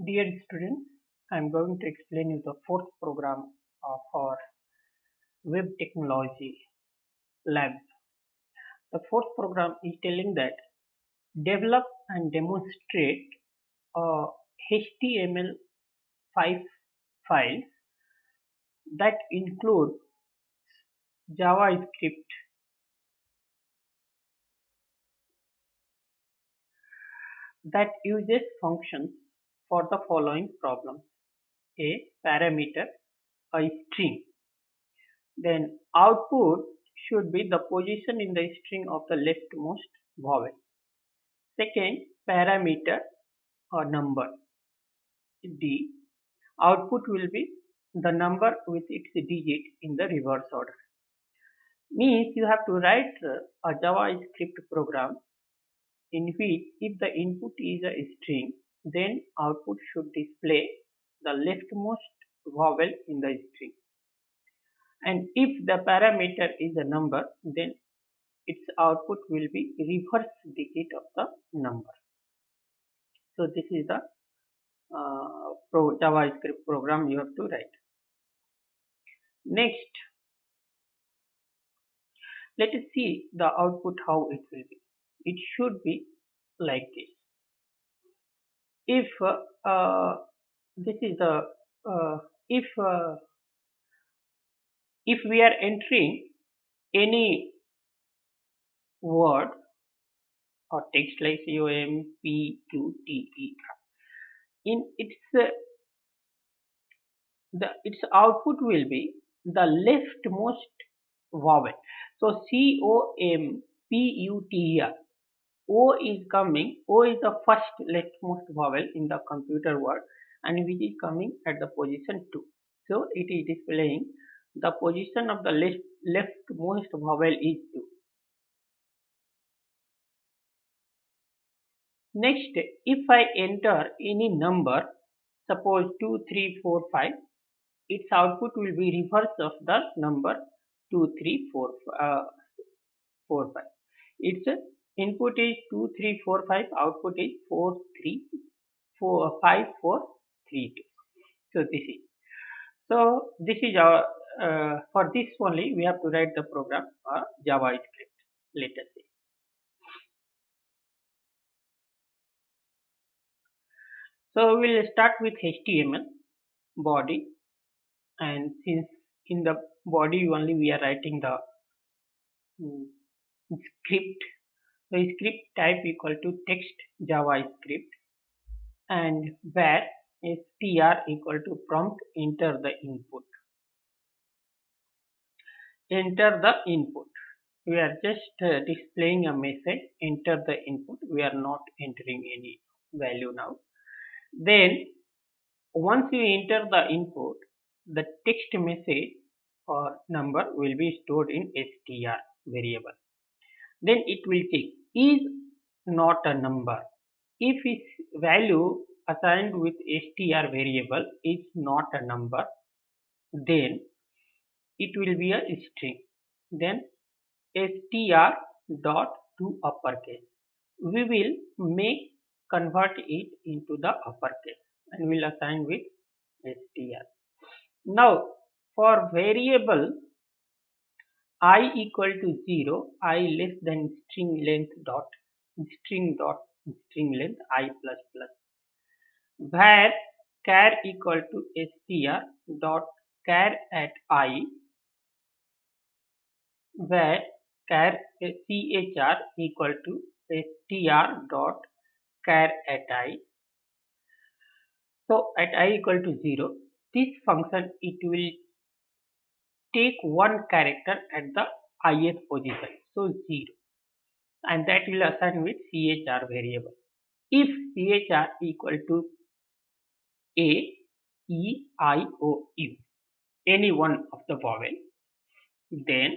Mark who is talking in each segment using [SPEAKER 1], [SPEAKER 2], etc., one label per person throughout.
[SPEAKER 1] Dear students, I am going to explain you the fourth program of our web technology lab. The fourth program is telling that develop and demonstrate a HTML5 files that include JavaScript that uses functions for the following problems: a parameter, a string. Then output should be the position in the string of the leftmost vowel. Second, parameter or number. D. Output will be the number with its digit in the reverse order. Means you have to write a JavaScript program in which if the input is a string, then output should display the leftmost vowel in the string. And if the parameter is a number, then its output will be reverse digit of the number. So this is the JavaScript program you have to write. Next, let us see the output how it will be. It should be like this. If this is the if we are entering any word or text like COMPUTER, in its output will be the leftmost vowel. So COMPUTER, O is coming. O is the first leftmost vowel in the computer word, and which is coming at the position 2. So it is displaying the position of the leftmost vowel is 2. Next, if I enter any number, suppose 2, 3, 4, 5, its output will be reverse of the number 2, 3, 4, 4, 5. Its input is 2, 3, 4, 5. Output is 4, 3, 4, 5, 4, 3, 2. So this is. So this is our for this only we have to write the program JavaScript. Let us see. So we will start with HTML body, and since in the body only we are writing the script. So script type equal to text JavaScript, and where str equal to prompt enter the input. Enter the input. We are just displaying a message. Enter the input. We are not entering any value now. Then once you enter the input, the text message or number will be stored in str variable. Then it will check is not a number. If its value assigned with str variable is not a number, then it will be a string. Then str dot to uppercase. We will convert it into the uppercase and will assign with str. Now for variable I equal to 0, I less than string length dot string length I plus plus, where char equal to str dot char at I, where char chr equal to str dot char at I. So at I equal to 0, this function it will take one character at the ith position, so 0, and that will assign with chr variable. If chr equal to a, e, I, o, u, any one of the vowel, then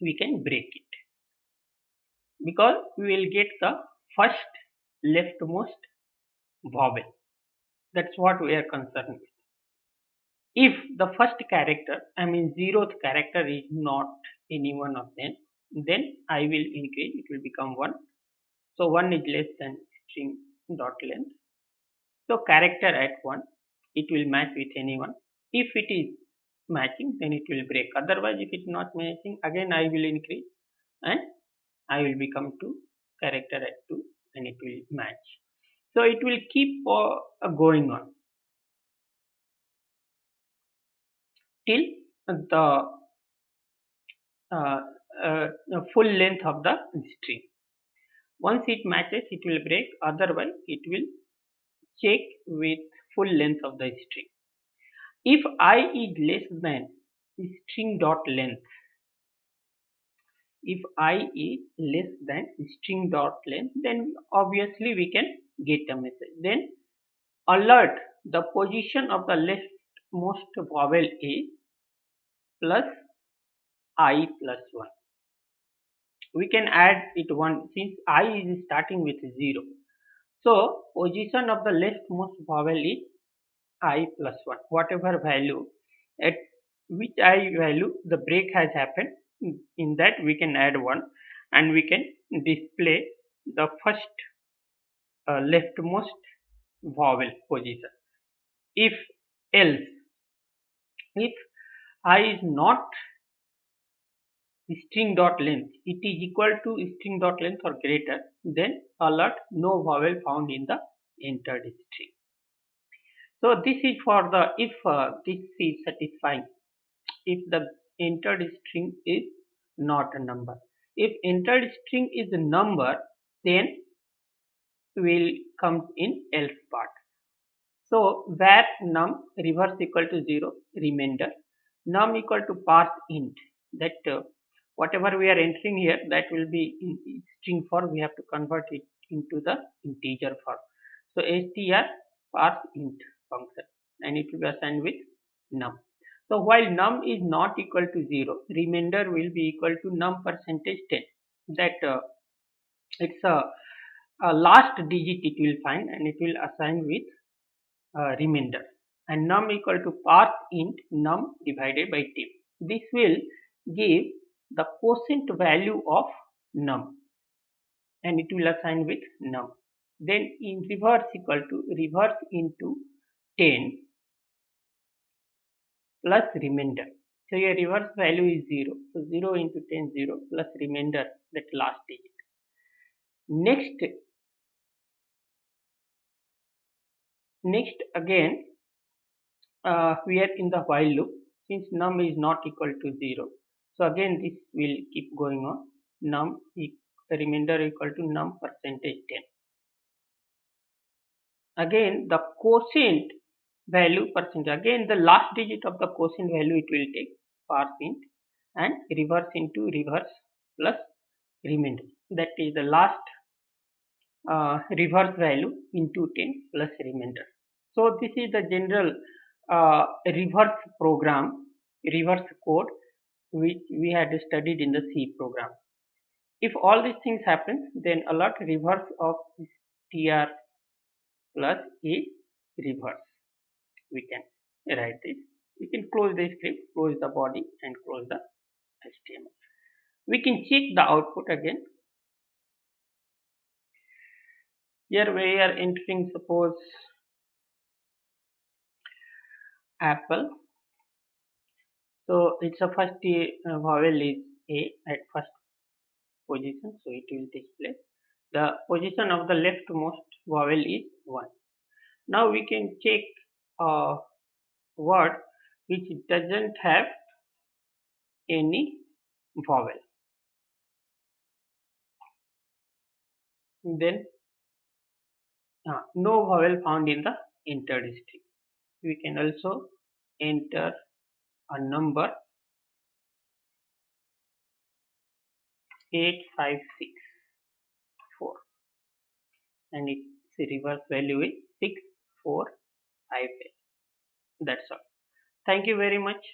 [SPEAKER 1] we can break it, because we will get the first leftmost vowel. That's what we are concerned with. If the first character, I mean 0th character, is not any one of them, then I will increase, it will become 1. So 1 is less than string dot length. So character at 1, it will match with anyone. If it is matching, then it will break. Otherwise, if it's not matching, again I will increase and I will become to character at 2 and it will match. So it will keep going on till the uh, full length of the string. Once it matches, it will break. Otherwise, it will check with full length of the string. If I is less than string dot length, if I is less than string dot length, then obviously we can get a message. Then alert, the position of the leftmost vowel is plus I plus 1. We can add it 1 since I is starting with 0. So position of the leftmost vowel is I plus 1. Whatever value, at which I value the break has happened, in that we can add 1 and we can display the first leftmost vowel position. If else, if I is not string dot length, it is equal to string dot length or greater, then alert, no vowel found in the entered string. So this is for the if this is satisfying, if the entered string is not a number. If entered string is a number, then will come in else part. So where num reverse equal to 0, remainder, num equal to parse int, that whatever we are entering here, that will be in string form, we have to convert it into the integer form. So str parse int function and it will be assigned with num. So while num is not equal to 0, remainder will be equal to num percentage 10. That it's a last digit it will find and it will assign with remainder. And num equal to parse int num divided by 10. This will give the quotient value of num and it will assign with num. Then in reverse equal to reverse into 10 plus remainder. So your reverse value is 0. So 0 into 10, 0 plus remainder, that last digit. Next again, we are in the while loop. Since num is not equal to 0. So again this will keep going on. Num the remainder equal to num percentage 10. Again the quotient value percentage. Again the last digit of the quotient value it will take parse int and reverse into reverse plus remainder. That is the last reverse value into 10 plus remainder. So this is the general reverse program, reverse code which we had studied in the C program. If all these things happen, then alert reverse of tr plus is reverse. We can write this. We can close the script, close the body and close the HTML. We can check the output again. Here we are entering, suppose, apple. So its a first vowel is A at first position, so it will display. The position of the leftmost vowel is 1. Now we can check a word which doesn't have any vowel. Then no vowel found in the entered string. We can also enter a number 8564 and its reverse value is 6458. That's all. Thank you very much.